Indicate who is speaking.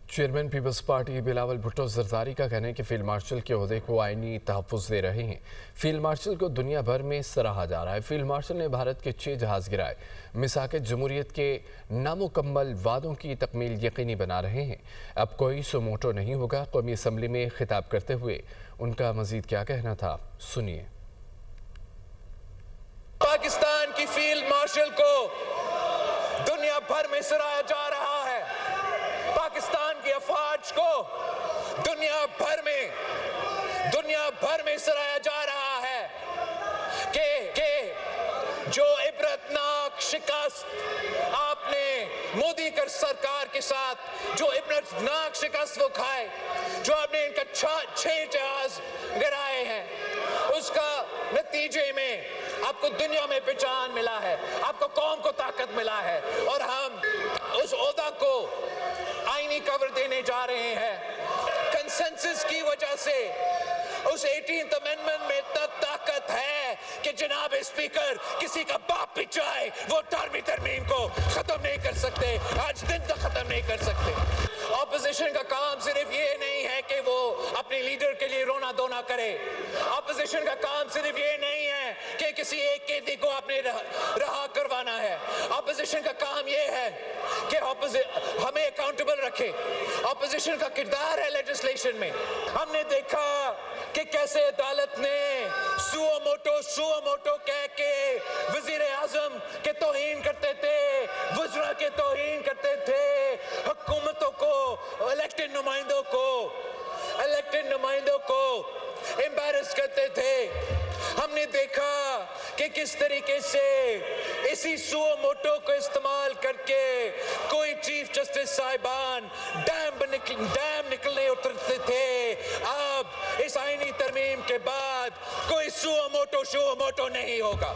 Speaker 1: Chairman people's party Bilawal Bhutto Zardari کا کہنا ہے کہ فیلڈ مارشل کے عہدے کو آئینی تحفظ دے رہے ہیں۔ فیلڈ مارشل کو دنیا بھر میں سراہا جا رہا ہے۔ فیلڈ مارشل نے بھارت کے 6 جہاز گرائے، مساق جمہوریت کے نامکمل وعدوں کی تکمیل یقینی بنا رہے ہیں۔ اب کوئی سو موٹو نہیں ہوگا۔ قومی اسمبلی میں خطاب کرتے ہوئے ان کا مزید کیا کہنا تھا، سنیے۔
Speaker 2: پاکستان کی فیلڈ مارشل کو دنیا بھر میں سراہا جا رہا ہے۔ پاکستان کی افواج کو دنیا بھر میں سراہا جا رہا ہے کہ جو عبرتناک شکست آپ نے مودی سرکار کے ساتھ جو عبرتناک شکست وہ کھائے، جو آپ نے ان کا 6 جہاز گرائے ہیں، اس کا نتیجے میں آپ کو دنیا میں پہچان ملا ہے، آپ کو قوم کو طاقت ملا ہے، اور ہم اس عہدہ کو آئینی کور دینے جا رہے ہیں۔ کنسنسس کی وجہ سے اس 18th امینڈمنٹ میں اتنا طاقت ہے کہ جناب اسپیکر کسی کا باپ بھی چاہے وہ 18ویں ترمیم کو ختم نہیں کر سکتے، آج دن تک ختم نہیں کر سکتے۔ اپوزیشن کا کام صرف یہ نہیں ہے کہ وہ اپنے لیڈر کے لیے رونا دھونا کرے۔ اپوزیشن کا کام صرف یہ نہیں ہے کہ کسی ایک قیدی کو اپنے رہا کروانا ہے۔ اپوزیشن کا کام یہ ہے کہ ہمیں اکاؤنٹیبل رکھے۔ اپوزیشن کا کردار ہے لیجسلیشن میں۔ ہم نے دیکھا کہ کیسے عدالت نے سو موٹو کہہ کے وزیر اعظم کے توہین کرتے تھے، وزراء کے توہین کرتے تھے، حکومتوں کو، الیکٹڈ نمائندوں کو امبیرس کرتے تھے۔ ہم نے دیکھا کہ کس طریقے سے اسی سو موٹو کو استعمال کر کے کوئی چیف جسٹس صاحبان ڈیم نکلنے اترتے تھے۔ اب اس آئینی ترمیم کے بعد کوئی سو موٹو نہیں ہوگا۔